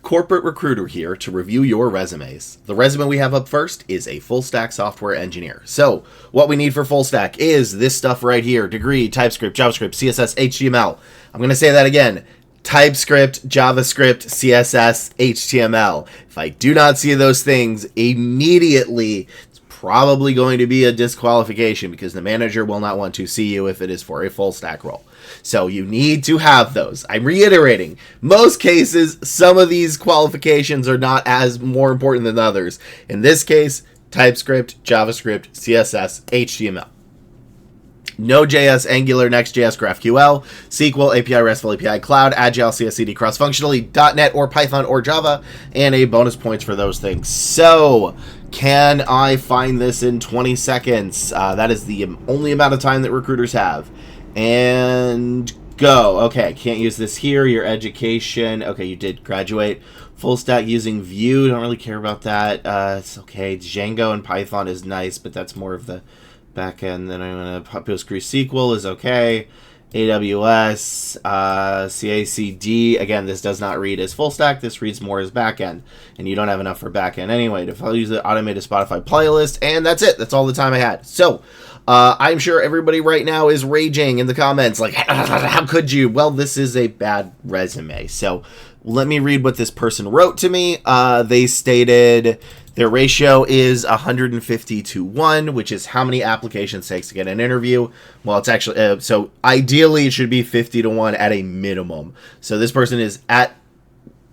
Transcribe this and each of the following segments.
corporate recruiter here to review your resumes. The resume we have up first is a full stack software engineer. So what we need for full stack is this stuff right here: degree, TypeScript, JavaScript, CSS, HTML. I'm going to say that again: TypeScript, JavaScript, CSS, HTML. If I do not see those things immediately, it's probably going to be a disqualification because the manager will not want to see you if it is for a full stack role. So you need to have those. I'm reiterating, most cases, some of these qualifications are not as more important than others. In this case, TypeScript, JavaScript, CSS, HTML. Node.js, Angular, Next.js, GraphQL, SQL, API, RESTful API, Cloud, Agile, CI/CD, cross-functionally, .NET or Python or Java, and a bonus points for those things. So, can I find this in 20 seconds? That is the only amount of time that recruiters have. And go. Okay, can't use this here. Your education. Okay, you did graduate. Full stack using Vue. Don't really care about that. It's okay. Django and Python is nice, but that's more of the back end. Then I'm going to PostgreSQL is okay. AWS, CACD. Again, this does not read as full stack. This reads more as back end. And you don't have enough for back end anyway. To use the automated Spotify playlist. And that's it. That's all the time I had. So, I'm sure everybody right now is raging in the comments like, how could you? Well, this is a bad resume. So let me read what this person wrote to me. They stated their ratio is 150 to 1, which is how many applications it takes to get an interview. Well, it's actually, so ideally it should be 50 to 1 at a minimum. So this person is at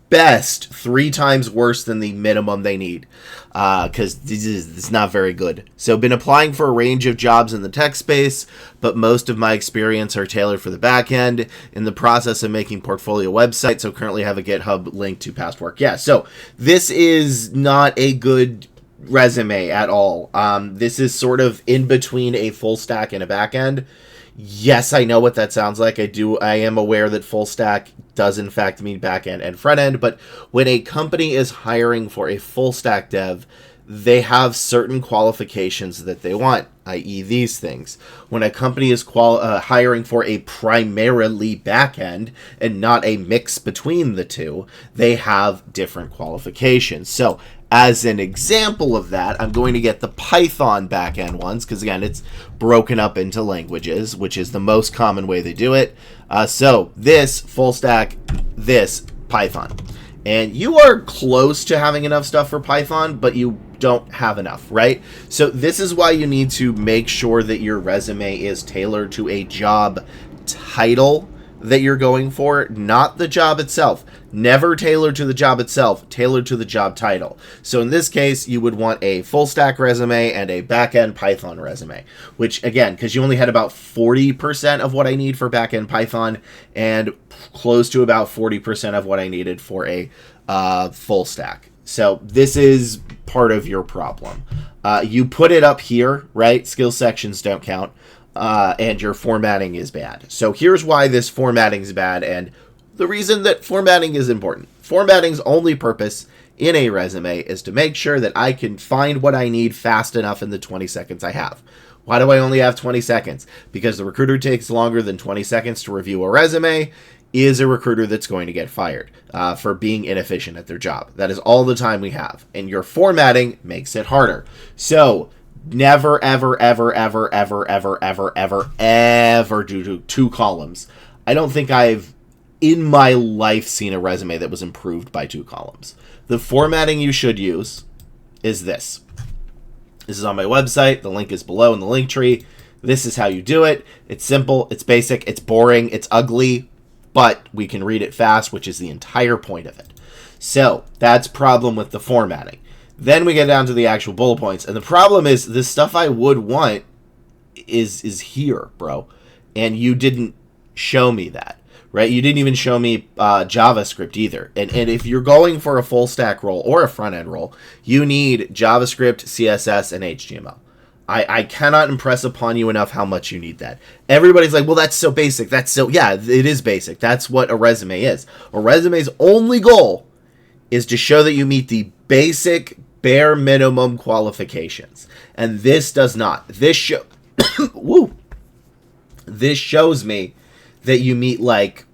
best 3 times worse than the minimum they need, because this is not very good. So been applying for a range of jobs in the tech space, but most of my experience are tailored for the back end. In the process of making portfolio websites, so currently have a GitHub link to past work. Yeah, so this is not a good resume at all. This is sort of in between a full stack and a back end. Yes, I know what that sounds like. I am aware that full stack does in fact mean back end and front end, but when a company is hiring for a full stack dev, they have certain qualifications that they want, i.e. these things. When a company is hiring for a primarily back end and not a mix between the two, they have different qualifications. So as an example of that, I'm going to get the Python backend ones, because again, it's broken up into languages, which is the most common way they do it. So this full stack, this Python. And you are close to having enough stuff for Python, but you don't have enough, right? So this is why you need to make sure that your resume is tailored to a job title that you're going for, not the job itself. Never tailored to the job itself, tailored to the job title. So in this case, you would want a full stack resume and a back-end Python resume, which again, because you only had about 40% of what I need for back-end Python and close to about 40% of what I needed for a full stack. So this is part of your problem. You put it up here, right? Skill sections don't count. And your formatting is bad. So here's why this formatting is bad, and the reason that formatting is important. Formatting's only purpose in a resume is to make sure that I can find what I need fast enough in the 20 seconds I have. Why do I only have 20 seconds? Because the recruiter takes longer than 20 seconds to review a resume is a recruiter that's going to get fired for being inefficient at their job. That is all the time we have. And your formatting makes it harder. So never, ever, ever, ever, ever, ever, ever, ever, ever do 2 columns. I don't think I've, in my life, seen a resume that was improved by 2 columns. The formatting you should use is this. This is on my website. The link is below in the link tree. This is how you do it. It's simple. It's basic. It's boring. It's ugly. But we can read it fast, which is the entire point of it. So that's problem with the formatting. Then we get down to the actual bullet points. And the problem is the stuff I would want is here, bro. And you didn't show me that, right? You didn't even show me JavaScript either. And if you're going for a full stack role or a front end role, you need JavaScript, CSS, and HTML. I cannot impress upon you enough how much you need that. Everybody's like, well, that's so basic. Yeah, it is basic. That's what a resume is. A resume's only goal is to show that you meet the basic bare minimum qualifications. And this does not. This shows me that you meet like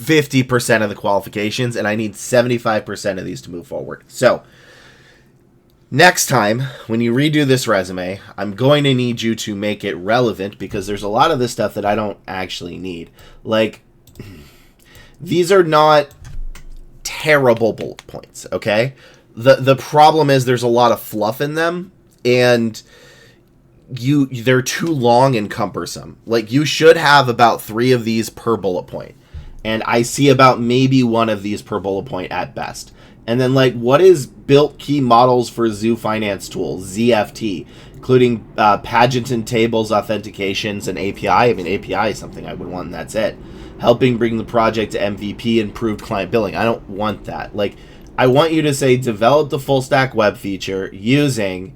50% of the qualifications, and I need 75% of these to move forward. So next time, when you redo this resume, I'm going to need you to make it relevant, because there's a lot of this stuff that I don't actually need. Like, these are not terrible bullet points, okay? The problem is there's a lot of fluff in them, and they're too long and cumbersome. Like, you should have about 3 of these per bullet point, and I see about maybe 1 of these per bullet point at best. And then, like, what is built key models for Zoo Finance Tool, ZFT, including Pageant tables, authentications, and API? I mean, API is something I would want, and that's it. Helping bring the project to MVP, improved client billing. I don't want that. Like, I want you to say, develop the full stack web feature using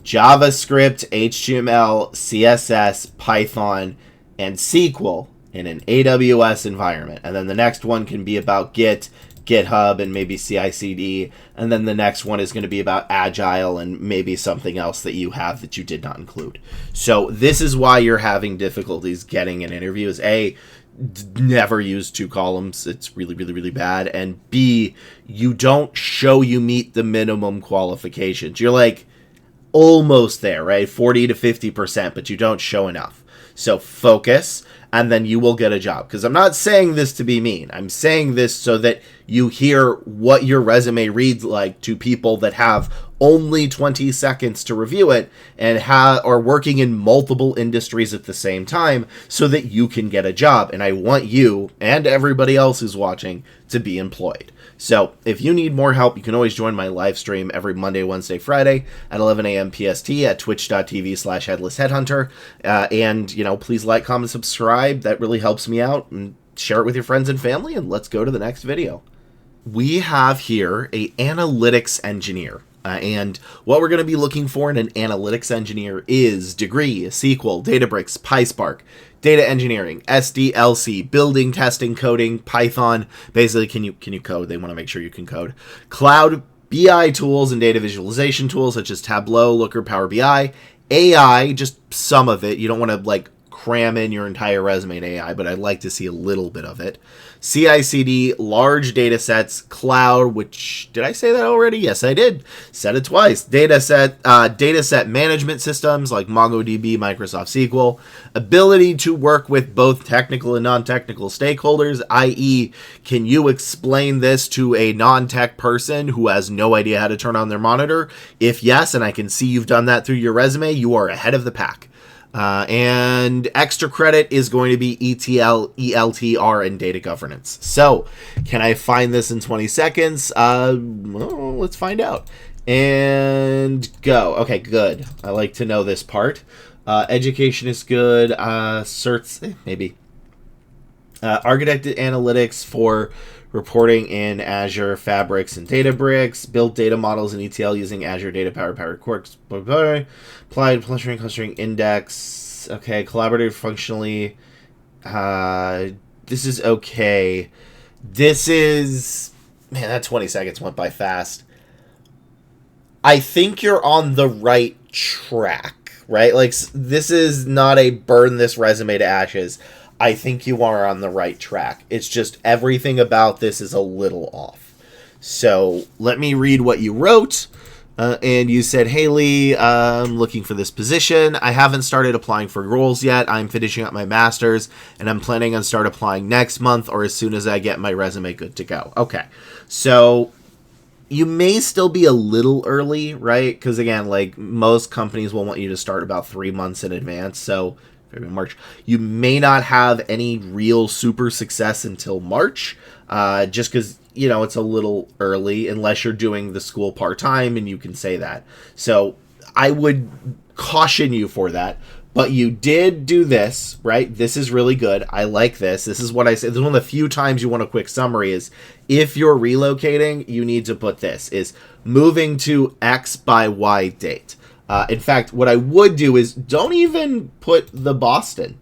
JavaScript, HTML, CSS, Python, and SQL in an AWS environment. And then the next one can be about Git, GitHub, and maybe CI/CD. And then the next one is going to be about Agile and maybe something else that you have that you did not include. So this is why you're having difficulties getting an interview. Is A, never use 2 columns. It's really, really, really bad. And B, you don't show you meet the minimum qualifications. You're like almost there, right? 40 to 50%, but you don't show enough. So focus, and then you will get a job. Because I'm not saying this to be mean. I'm saying this so that you hear what your resume reads like to people that have only 20 seconds to review it and are working in multiple industries at the same time, so that you can get a job. And I want you and everybody else who's watching to be employed. So if you need more help, you can always join my live stream every Monday, Wednesday, Friday at 11 a.m. PST at twitch.tv/headlessheadhunter. And, you know, please like, comment, subscribe. That really helps me out. And share it with your friends and family. And let's go to the next video. We have here a analytics engineer. And what we're going to be looking for in an analytics engineer is degree, SQL, Databricks, PySpark, data engineering, SDLC, building, testing, coding, Python. Basically, can you code? They want to make sure you can code. Cloud, BI tools and data visualization tools such as Tableau, Looker, Power BI. AI, just some of it. You don't want to like cram in your entire resume in AI, but I'd like to see a little bit of it. CI/CD, large data sets, cloud, which, did I say that already? Yes, I did. Said it twice. Data set management systems like MongoDB, Microsoft SQL, ability to work with both technical and non-technical stakeholders, i.e., can you explain this to a non-tech person who has no idea how to turn on their monitor? If yes, and I can see you've done that through your resume, you are ahead of the pack. And extra credit is going to be ETL, ELTR, and data governance. So, can I find this in 20 seconds? Well, let's find out. And go. Okay, good. I like to know this part. Education is good. Certs, maybe. Architected analytics for reporting in Azure, Fabrics, and Databricks. Build data models in ETL using Azure Data Powered Quarks. Applied clustering index. Okay, collaborative functionally. This is okay. This is... Man, that 20 seconds went by fast. I think you're on the right track, right? Like, this is not a burn this resume to ashes. I think you are on the right track. It's just everything about this is a little off. So let me read what you wrote. And you said, "Hey Lee, I'm looking for this position. I haven't started applying for roles yet. I'm finishing up my master's and I'm planning on start applying next month or as soon as I get my resume good to go." Okay. So you may still be a little early, right? Because again, like most companies will want you to start about 3 months in advance. So March. You may not have any real super success until March, just because, you know, it's a little early unless you're doing the school part-time and you can say that. So I would caution you for that. But you did do this, right? This is really good. I like this. This is what I said. This is one of the few times you want a quick summary is if you're relocating, you need to put this is moving to X by Y date. In fact, what I would do is don't even put the Boston.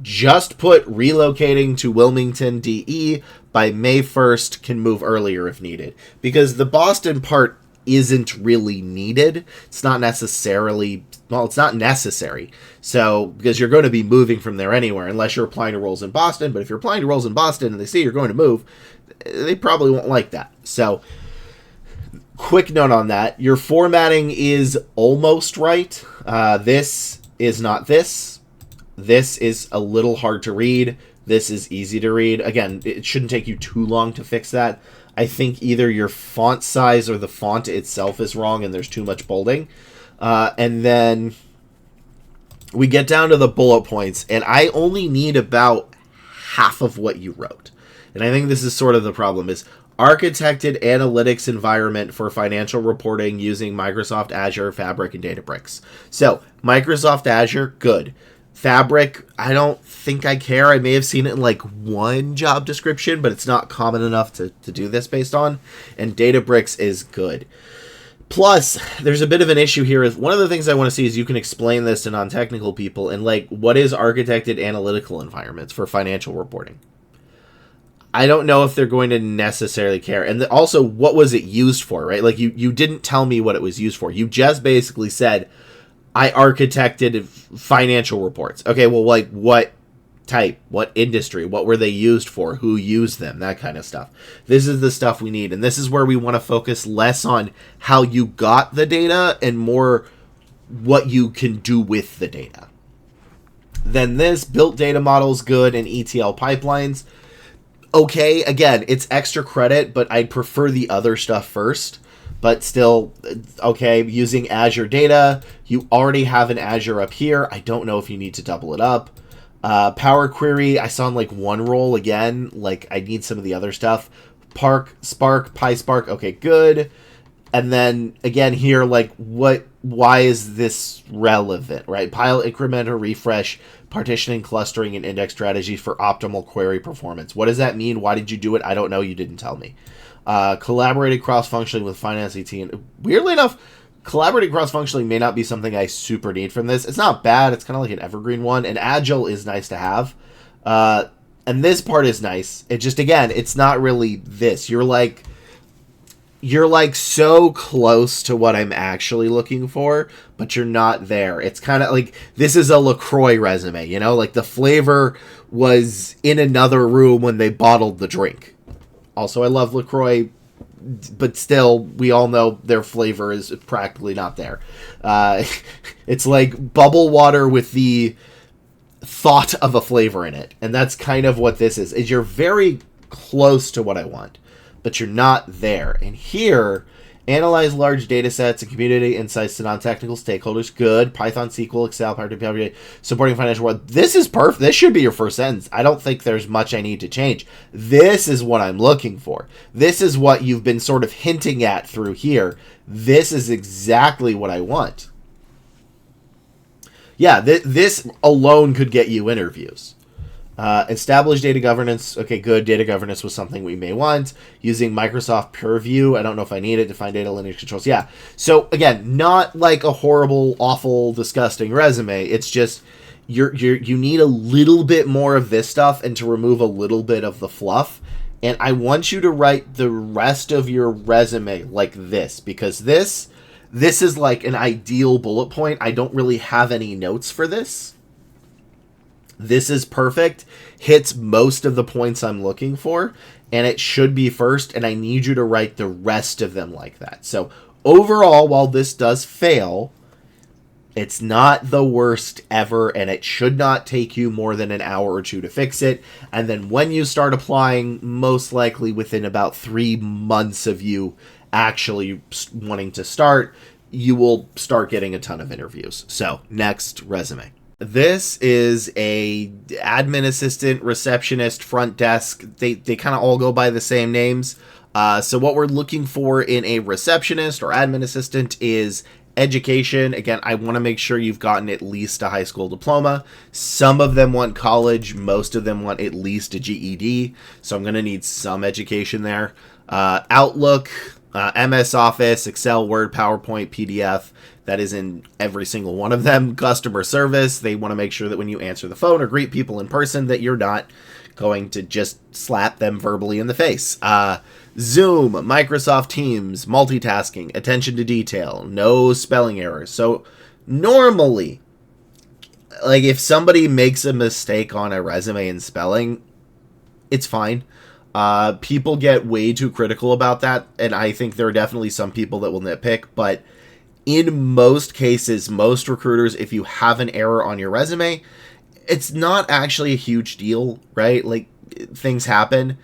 Just put relocating to Wilmington, DE by May 1st, can move earlier if needed. Because the Boston part isn't really needed. It's not necessarily, well, it's not necessary. So, because you're going to be moving from there anywhere, unless you're applying to roles in Boston. But if you're applying to roles in Boston and they see you're going to move, they probably won't like that. So, quick note on that. Your formatting is almost right. This is not this. This is a little hard to read. This is easy to read. Again, it shouldn't take you too long to fix that. I think either your font size or the font itself is wrong and there's too much bolding. And then we get down to the bullet points, and I only need about half of what you wrote. And I think this is sort of the problem, is architected analytics environment for financial reporting using Microsoft Azure, Fabric, and Databricks. So, Microsoft Azure, good. Fabric, I don't think I care. I may have seen it in like one job description, but it's not common enough to do this based on. And Databricks is good. Plus, there's a bit of an issue here. One of the things I want to see is you can explain this to non-technical people. And like, what is architected analytical environments for financial reporting? I don't know if they're going to necessarily care. And also, what was it used for, right? Like, you didn't tell me what it was used for. You just basically said, I architected financial reports. Okay, well, like, what type? What industry? What were they used for? Who used them? That kind of stuff. This is the stuff we need, and this is where we want to focus less on how you got the data and more what you can do with the data. Then this, built data models, good, and ETL pipelines. Okay, again, it's extra credit, but I'd prefer the other stuff first. But still, okay, using Azure data, you already have an Azure up here. I don't know if you need to double it up. Power Query, I saw in like one role again. Like, I need some of the other stuff. Spark, PySpark, okay, good. And then, again, here, like, why is this relevant, right? Pile, increment, or refresh, partitioning, clustering, and index strategies for optimal query performance. What does that mean? Why did you do it? I don't know. You didn't tell me. Collaborated cross-functionally with finance team. Weirdly enough, collaborating cross-functionally may not be something I super need from this. It's not bad. It's kind of like an evergreen one. And agile is nice to have. And this part is nice. It just, again, it's not really this. You're like so close to what I'm actually looking for, but you're not there. It's kind of like, this is a LaCroix resume, you know? Like, the flavor was in another room when they bottled the drink. Also, I love LaCroix, but still, we all know their flavor is practically not there. It's like bubble water with the thought of a flavor in it. And that's kind of what this is you're very close to what I want, but you're not there. And here, analyze large data sets and community insights to non-technical stakeholders. Good. Python, SQL, Excel, Power BI, supporting financial world. This is perfect. This should be your first sentence. I don't think there's much I need to change. This is what I'm looking for. This is what you've been sort of hinting at through here. This is exactly what I want. Yeah, this alone could get you interviews. Establish data governance. Okay, good. Data governance was something we may want. Using Microsoft Purview. I don't know if I need it. Define data lineage controls. Yeah. So, again, not like a horrible, awful, disgusting resume. It's just you need a little bit more of this stuff and to remove a little bit of the fluff. And I want you to write the rest of your resume like this, because this is like an ideal bullet point. I don't really have any notes for this. This is perfect, hits most of the points I'm looking for, and it should be first, and I need you to write the rest of them like that. So overall, while this does fail, it's not the worst ever, and it should not take you more than an hour or two to fix it. And then when you start applying, most likely within about 3 months of you actually wanting to start, you will start getting a ton of interviews. So, next resume. This is a admin assistant, receptionist, front desk. They kind of all go by the same names. So what we're looking for in a receptionist or admin assistant is education. Again, I want to make sure you've gotten at least a high school diploma. Some of them want college. Most of them want at least a GED. So I'm going to need some education there. Outlook, MS Office, Excel, Word, PowerPoint, PDF. That is in every single one of them. Customer service. They want to make sure that when you answer the phone or greet people in person that you're not going to just slap them verbally in the face. Zoom, Microsoft Teams, multitasking, attention to detail, no spelling errors. So normally, like if somebody makes a mistake on a resume in spelling, it's fine. People get way too critical about that, and I think there are definitely some people that will nitpick, but in most cases, most recruiters, if you have an error on your resume, it's not actually a huge deal, right? Like, things happen,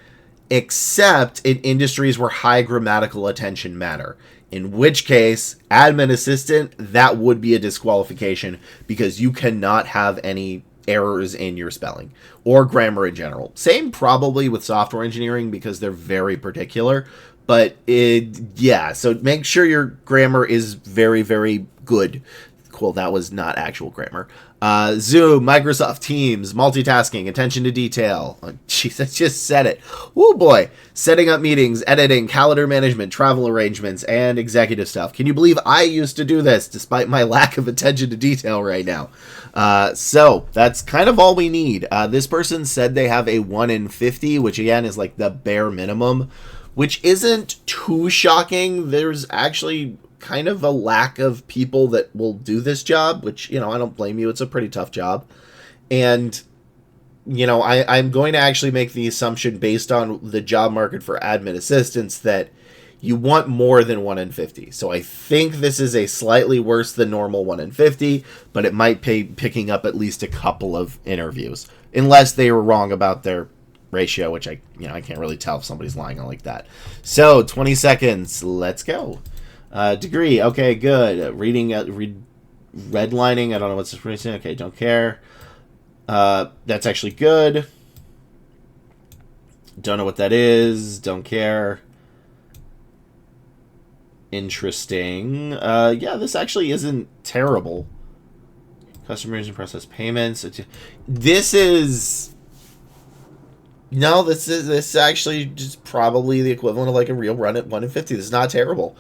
except in industries where high grammatical attention matter. In which case, admin assistant, that would be a disqualification because you cannot have any errors in your spelling or grammar in general. Same probably with software engineering because they're very particular. But so make sure your grammar is very, very good. Cool, that was not actual grammar. Zoom, Microsoft Teams, multitasking, attention to detail. Oh, jeez, I just said it. Oh boy. Setting up meetings, editing, calendar management, travel arrangements, and executive stuff. Can you believe I used to do this despite my lack of attention to detail right now? So that's kind of all we need. This person said they have a 1 in 50, which again is like the bare minimum, which isn't too shocking. There's actually kind of a lack of people that will do this job, which, I don't blame you. It's a pretty tough job. And, I'm going to actually make the assumption based on the job market for admin assistants that you want more than 1 in 50. So I think this is a slightly worse than normal 1 in 50, but it might pay picking up at least a couple of interviews, unless they were wrong about their ratio, which I can't really tell if somebody's lying on like that. So 20 seconds. Let's go. Degree. Okay, good. Reading, redlining. I don't know what's this reason. Okay, don't care. That's actually good. Don't know what that is. Don't care. Interesting. This actually isn't terrible. Customers and process payments. This is actually just probably the equivalent of like a real run at 1 in 50. This is not terrible.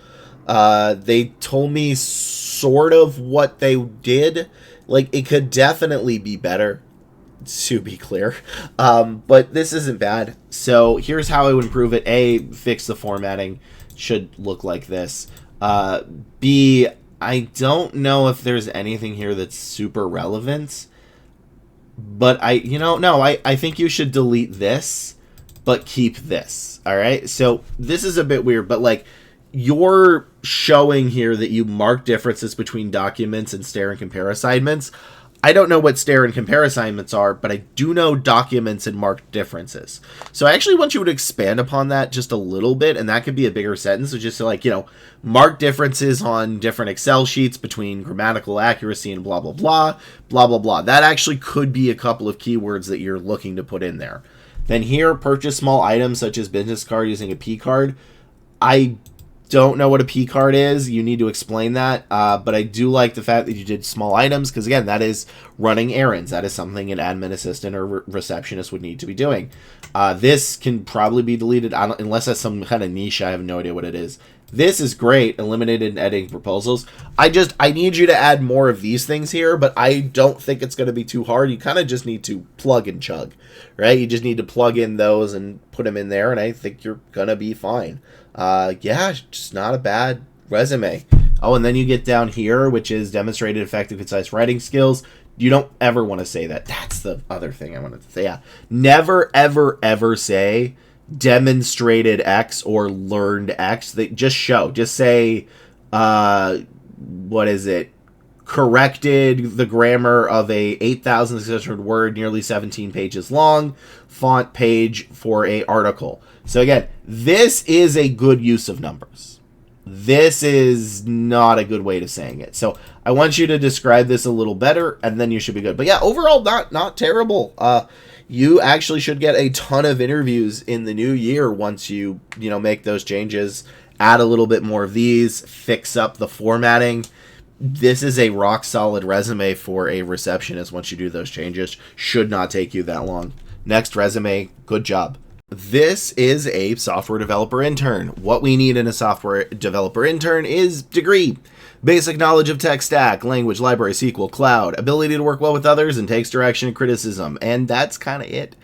They told me sort of what they did. Like, it could definitely be better, to be clear. But this isn't bad. So here's how I would improve it. A, fix the formatting. Should look like this. B, I don't know if there's anything here that's super relevant. But I think you should delete this, but keep this. All right. So this is a bit weird, but like, you're showing here that you mark differences between documents and stare and compare assignments. I don't know what stare and compare assignments are, but I do know documents and marked differences. So I actually want you to expand upon that just a little bit, and that could be a bigger sentence. So just like, mark differences on different Excel sheets between grammatical accuracy and blah, blah, blah, blah, blah, blah. That actually could be a couple of keywords that you're looking to put in there. Then here, purchase small items such as business card using a P card. I don't know what a P card is. You need to explain that. But I do like the fact that you did small items because, again, that is running errands. That is something an admin assistant or receptionist would need to be doing. This can probably be deleted unless that's some kind of niche. I have no idea what it is. This is great. Eliminated and editing proposals. I need you to add more of these things here, but I don't think it's going to be too hard. You kind of just need to plug and chug, right? You just need to plug in those and put them in there, and I think you're going to be fine. Just not a bad resume. Oh, and then you get down here, which is demonstrated effective, concise writing skills. You don't ever want to say that. That's the other thing I wanted to say. Yeah. Never, ever, ever say demonstrated X or learned X. Just say, what is it? Corrected the grammar of a 8,600 word, nearly 17 pages long, font page for a article. So again, this is a good use of numbers. This is not a good way to saying it. So I want you to describe this a little better, and then you should be good. But yeah, overall, not terrible. You actually should get a ton of interviews in the new year once you make those changes. Add a little bit more of these, fix up the formatting. This is a rock solid resume for a receptionist once you do those changes. Should not take you that long. Next resume, good job. This is a software developer intern. What we need in a software developer intern is degree, basic knowledge of tech stack, language, library, SQL, cloud, ability to work well with others, and takes direction and criticism. And that's kind of it.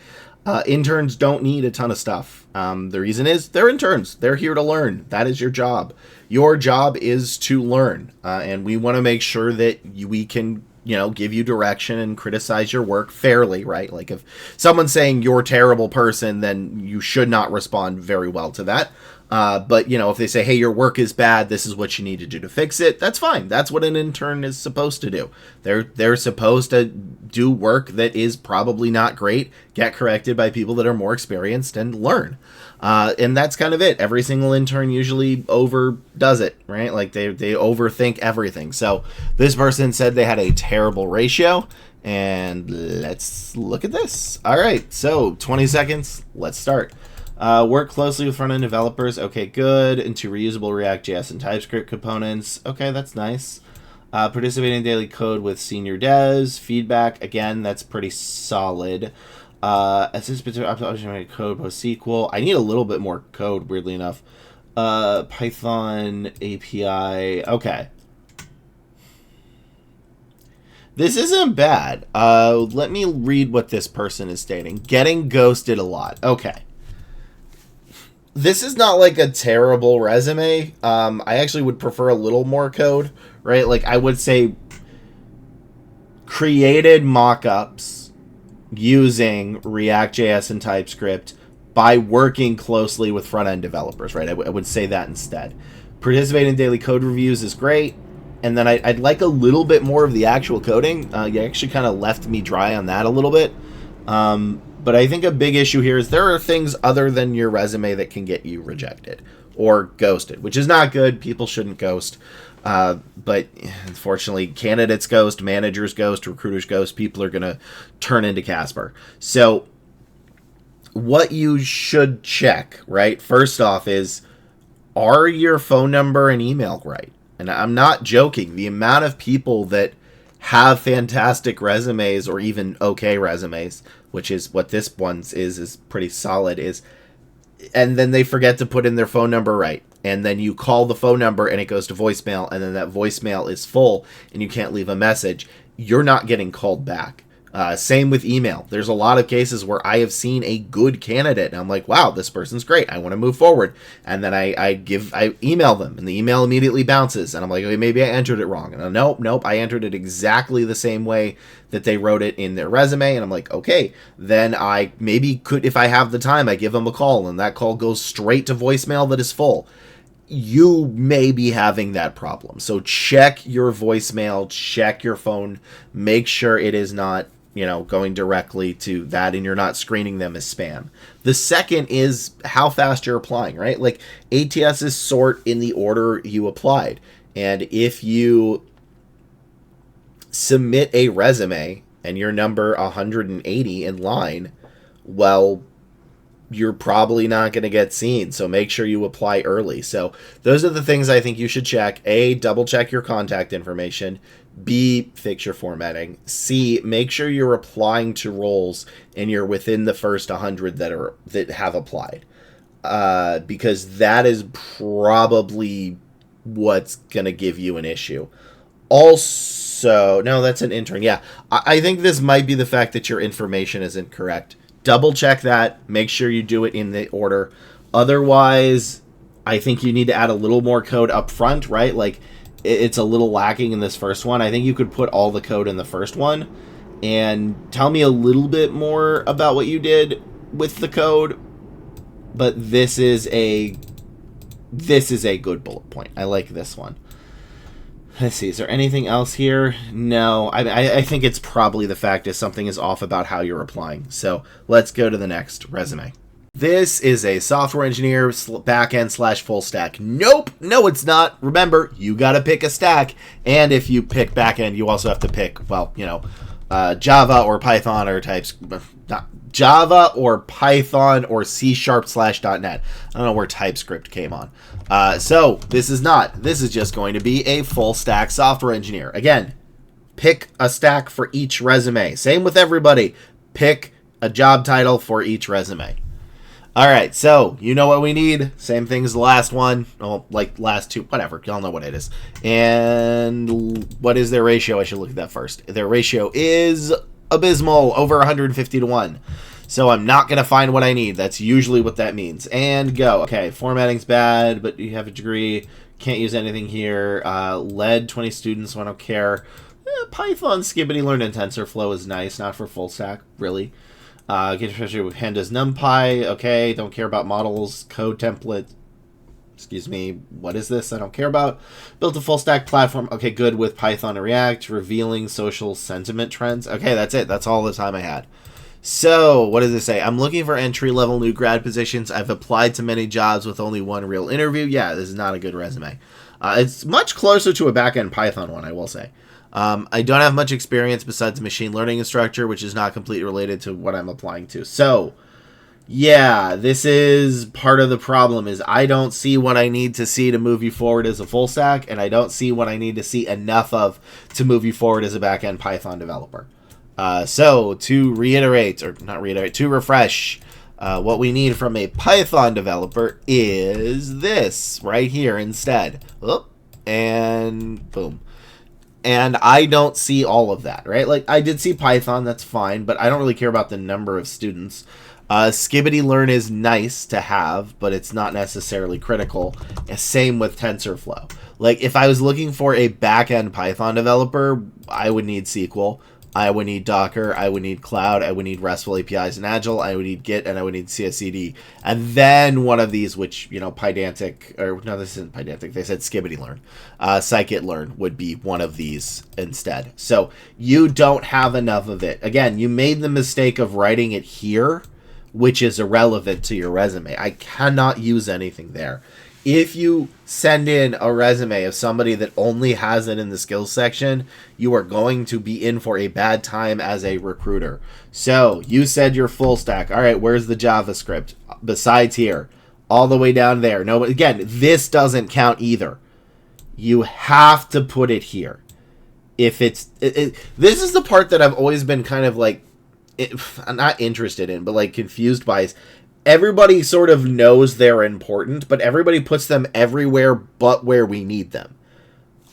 Interns don't need a ton of stuff. The reason is they're interns. They're here to learn. That is your job. Your job is to learn. And we want to make sure that we can, give you direction and criticize your work fairly, right? Like if someone's saying you're a terrible person, then you should not respond very well to that. But, if they say, hey, your work is bad, this is what you need to do to fix it, that's fine. That's what an intern is supposed to do. They're supposed to do work that is probably not great, get corrected by people that are more experienced, and learn. And that's kind of it. Every single intern usually overdoes it, right? Like they overthink everything. So this person said they had a terrible ratio. And let's look at this. All right, so 20 seconds. Let's start. Work closely with front-end developers. Okay, good. Into reusable React.js and TypeScript components. Okay, that's nice. Participate in daily code with senior devs. Feedback. Again, that's pretty solid. Assist optimizing code PostSQL. I need a little bit more code, weirdly enough. Python API. Okay. This isn't bad. Let me read what this person is stating. Getting ghosted a lot. Okay. This is not like a terrible resume. I actually would prefer a little more code, right? Like I would say created mockups using React.js and TypeScript by working closely with front-end developers, right? I would say that instead. Participate in daily code reviews is great. And then I'd like a little bit more of the actual coding. You actually kind of left me dry on that a little bit. But I think a big issue here is there are things other than your resume that can get you rejected or ghosted, which is not good. People shouldn't ghost. But unfortunately, candidates ghost, managers ghost, recruiters ghost. People are going to turn into Casper. So what you should check, right, first off is, are your phone number and email right? And I'm not joking. The amount of people that have fantastic resumes or even okay resumes, which is what this one's is pretty solid, and then they forget to put in their phone number right. And then you call the phone number and it goes to voicemail, and then that voicemail is full and you can't leave a message. You're not getting called back. Same with email. There's a lot of cases where I have seen a good candidate and I'm like, wow, this person's great. I want to move forward. And then I email them and the email immediately bounces. And I'm like, okay, maybe I entered it wrong. And nope, I entered it exactly the same way that they wrote it in their resume. And I'm like, okay, then I maybe could, if I have the time, I give them a call and that call goes straight to voicemail that is full. You may be having that problem. So check your voicemail, check your phone, make sure it is not, going directly to that and you're not screening them as spam. The second is how fast you're applying, right? Like ATSs sort in the order you applied. And if you submit a resume and you're number 180 in line, well, you're probably not going to get seen. So make sure you apply early. So those are the things I think you should check. A, double check your contact information. B, fix your formatting. C, make sure you're applying to roles and you're within the first 100 that have applied. Because that is probably what's going to give you an issue. Also, no, that's an intern. Yeah, I think this might be the fact that your information isn't correct. Double check that. Make sure you do it in the order. Otherwise, I think you need to add a little more code up front, right? Like, it's a little lacking in this first one. I think you could put all the code in the first one and tell me a little bit more about what you did with the code. But this is a good bullet point. I like this one. Let's see. Is there anything else here? No. I think it's probably the fact that something is off about how you're applying. So let's go to the next resume. This is a software engineer backend / full stack. Nope. No, it's not. Remember, you got to pick a stack. And if you pick backend, you also have to pick, Java or Python or Java or Python or C#/.NET. I don't know where TypeScript came on. So this is just going to be a full stack software engineer. Again, pick a stack for each resume. Same with everybody. Pick a job title for each resume. All right, so you know what we need. Same thing as the last one. Oh, like last two, whatever. Y'all know what it is. And what is their ratio? I should look at that first. Their ratio is abysmal, over 150 to 1. So I'm not going to find what I need. That's usually what that means. And go. Okay, formatting's bad, but you have a degree. Can't use anything here. Led 20 students, so I don't care. Python, Skibbity Learn, and TensorFlow is nice. Not for full stack, really. Get especially with pandas, NumPy. Okay, don't care about models, code template. Excuse me, what is this? I don't care about. Built a full stack platform. Okay, good with Python and React. Revealing social sentiment trends. Okay, that's it. That's all the time I had. So, what does it say? I'm looking for entry-level new grad positions. I've applied to many jobs with only one real interview. Yeah, this is not a good resume. It's much closer to a back-end Python one, I will say. I don't have much experience besides machine learning instructor, which is not completely related to what I'm applying to. So, yeah, this is part of the problem is I don't see what I need to see to move you forward as a full stack, and I don't see what I need to see enough of to move you forward as a back-end Python developer. So, to reiterate, or not reiterate, to refresh, what we need from a Python developer is this right here instead. Oop, and boom. And I don't see all of that, right? Like, I did see Python, that's fine, but I don't really care about the number of students. Skibbity Learn is nice to have, but it's not necessarily critical. Same with TensorFlow. Like, if I was looking for a back-end Python developer, I would need SQL. I would need Docker, I would need Cloud, I would need RESTful APIs and Agile, I would need Git, and I would need CI/CD. And then one of these, which, you know, Pydantic, or no, this isn't Pydantic, they said Skibbity Learn. Scikit-learn would be one of these instead. So you don't have enough of it. Again, you made the mistake of writing it here, which is irrelevant to your resume. I cannot use anything there. If you send in a resume of somebody that only has it in the skills section, you are going to be in for a bad time as a recruiter. So, you said you're full stack. All right, where's the JavaScript? Besides here. All the way down there. No, again, this doesn't count either. You have to put it here. If it's... this is the part that I've always been kind of like... not interested in, but like confused by is... everybody sort of knows they're important, but everybody puts them everywhere but where we need them.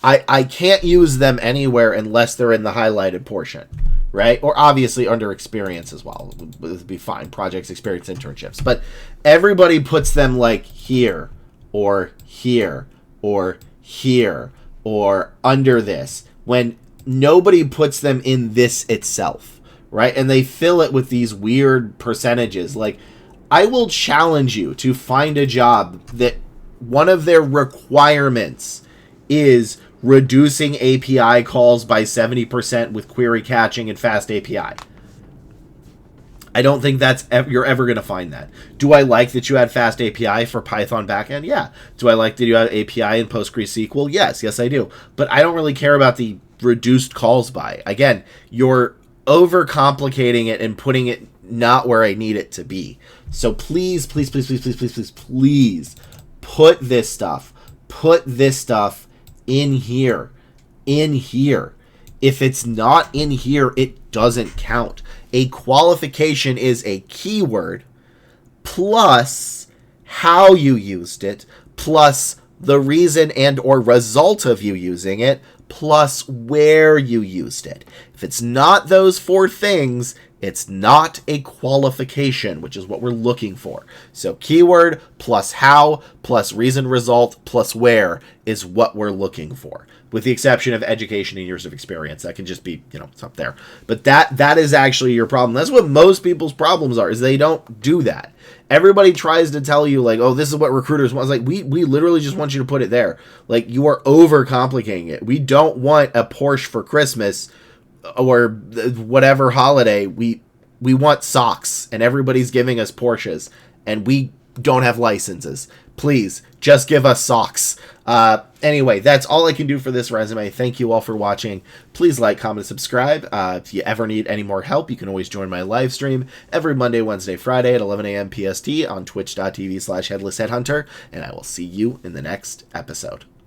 I can't use them anywhere unless they're in the highlighted portion, right? Or obviously under experience as well. It would be fine. Projects, experience, internships. But everybody puts them like here, or here, or here, or under this, when nobody puts them in this itself, right? And they fill it with these weird percentages, like... I will challenge you to find a job that one of their requirements is reducing API calls by 70% with query catching and fast API. I don't think you're ever going to find that. Do I like that you had fast API for Python backend? Yeah. Do I like that you have API in PostgreSQL? Yes, I do. But I don't really care about the reduced calls by. Again, you're overcomplicating it and putting it not where I need it to be. So please, please, please, please, please, please, please, please put this stuff in here. In here. If it's not in here, it doesn't count. A qualification is a keyword plus how you used it, plus the reason and or result of you using it, plus where you used it. If it's not those four things, it's not a qualification, which is what we're looking for. So keyword plus how plus reason result plus where is what we're looking for. With the exception of education and years of experience. That can just be, it's up there. But that is actually your problem. That's what most people's problems are, is they don't do that. Everybody tries to tell you, like, oh, this is what recruiters want. It's like, we literally just want you to put it there. Like, you are overcomplicating it. We don't want a Porsche for Christmas or whatever holiday. We want socks, and everybody's giving us Porsches, and we don't have licenses. Please, just give us socks. Anyway, that's all I can do for this resume. Thank you all for watching. Please like, comment, subscribe. If you ever need any more help, you can always join my live stream every Monday, Wednesday, Friday at 11 a.m. PST on twitch.tv/headlessheadhunter, and I will see you in the next episode.